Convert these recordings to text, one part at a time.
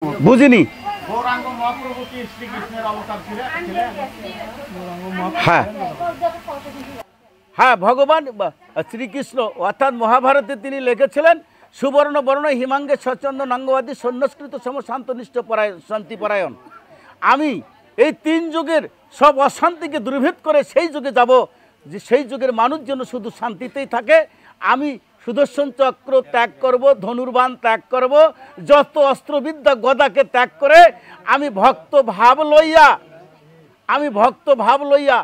বুঝিনি। গৌরাঙ্গ মহাপ্রভু কি শ্রীকৃষ্ণের অবতার ছিলেন? হ্যাঁ হ্যাঁ, ভগবান শ্রীকৃষ্ণ অর্থাৎ মহাভারতে তিনি লিখেছিলেন, সুবর্ণ বর্ণ হিমাঙ্গে স্বচ্ছন্দ নাঙ্গবাদী সন্ন্যাসকৃত সম শান্তনিষ্ঠ শান্তিপরায়ণ। আমি এই তিন যুগের সব অশান্তিকে দূরীভূত করে সেই যুগে যাব, যে সেই যুগের মানুষ যেন শুধু শান্তিতেই থাকে। আমি সুদর্শন চক্র ত্যাগ করব, ধনুর্বাণ ত্যাগ করব, যত অস্ত্রবিদ্যা গদাকে ত্যাগ করে আমি ভক্ত ভাব লইয়া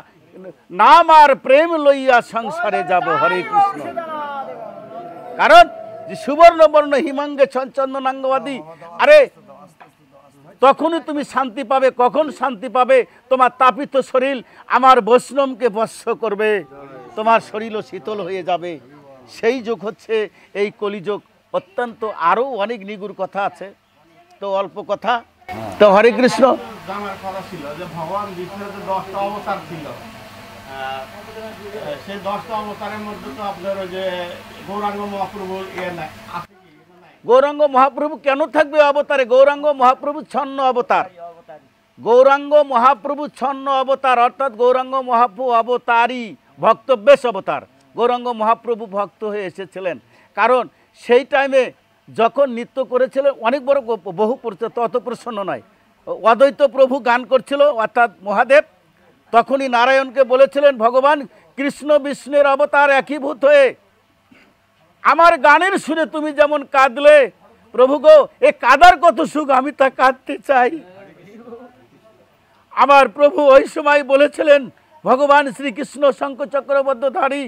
নাম আর প্রেম লইয়া সংসারে যাব। হরে কৃষ্ণ। কারণ যে সুবর্ণ বর্ণ হিমাঙ্গে চন্দনাঙ্গবাদী, আরে তখনই তুমি শান্তি পাবে। কখন শান্তি পাবে? তোমার তাপিত শরীর আমার বৈষ্ণবকে বশ্য করবে, তোমার শরীরও শীতল হয়ে যাবে। সেই যুগ হচ্ছে এই কলিযুগ। অত্যন্ত আরও অনেক নিগুড় কথা আছে, তো অল্প কথা। তো হরে কৃষ্ণ। জানার কথা ছিল যে ভগবান বিষ্ণুর যে 10টা অবতার ছিল, সেই 10টা অবতারের মধ্যে তো আপনার ওই যে গৌরাঙ্গ মহাপ্রভু আছে কি? গৌরাঙ্গ মহাপ্রভু কেন থাকবে অবতারে? গৌরাঙ্গ মহাপ্রভু ছন্ন অবতার। গৌরাঙ্গ মহাপ্রভু ছন্ন অবতার, অর্থাৎ গৌরাঙ্গ মহাপ্রভু অবতারই ভক্তবেশ অবতার। গৌরাঙ্গ মহাপ্রভু ভক্ত হয়ে এসেছিলেন, কারণ সেই টাইমে যখন নৃত্য করেছিলেন অনেক বড় বহু অত প্রসন্ন নয়, অদ্বৈত প্রভু গান করছিল অর্থাৎ মহাদেব, তখনই নারায়ণকে বলেছিলেন ভগবান কৃষ্ণ বিষ্ণুর অবতার একীভূত হয়ে আমার গানের সুরে তুমি যেমন কাঁদলে, প্রভু গো এ কাদার কত সুখ, আমি তা কাঁদতে চাই। আমার প্রভু ওই সময় বলেছিলেন ভগবান শ্রীকৃষ্ণ শঙ্খ চক্রবর্তীধারী,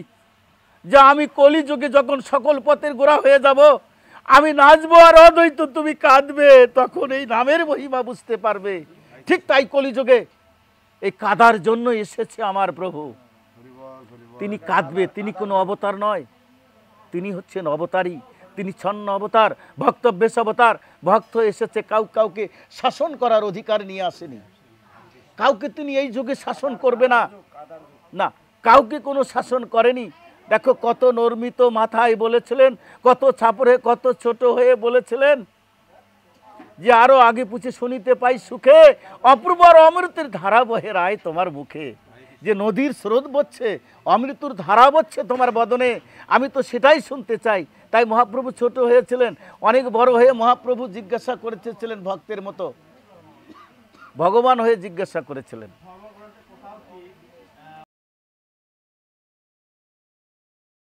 যে আমি কলিযুগে যখন সকল পথের গোড়া হয়ে যাব, আমি নাচবো আর অদ্বৈত তুমি কাঁদবে, তখন এই নামের মহিমা বুঝতে পারবে। ঠিক তাই কলিযুগে এই কাদার জন্য এসেছে আমার প্রভু। তিনি কাঁদবে, তিনি কোনো অবতার নয়, তিনি হচ্ছেন অবতারী। তিনি ছন্ন অবতার, ভক্তবেশ অবতার। ভক্ত এসেছে কাউকে শাসন করার অধিকার নিয়ে আসেনি। কাউকে তিনি এই যুগে শাসন করবে না, না কাউকে কোনো শাসন করেনি। দেখো কত নর্মিত মাথায় বলেছিলেন, কত ছাপরে কত ছোট হয়ে বলেছিলেন যে আরো আগে পুছে শুনিতে পাই সুখে, অপূর্ব অমৃতের ধারা বহে রায় তোমার মুখে। যে নদীর স্রোত বচ্ছে, অমৃতর ধারা বচ্ছে তোমার বদনে, আমি তো সেটাই শুনতে চাই। তাই মহাপ্রভু ছোট হয়েছিলেন, অনেক বড় হয়ে মহাপ্রভু জিজ্ঞাসা করেছিলেন ভক্তের মতো, ভগবান হয়ে জিজ্ঞাসা করেছিলেন।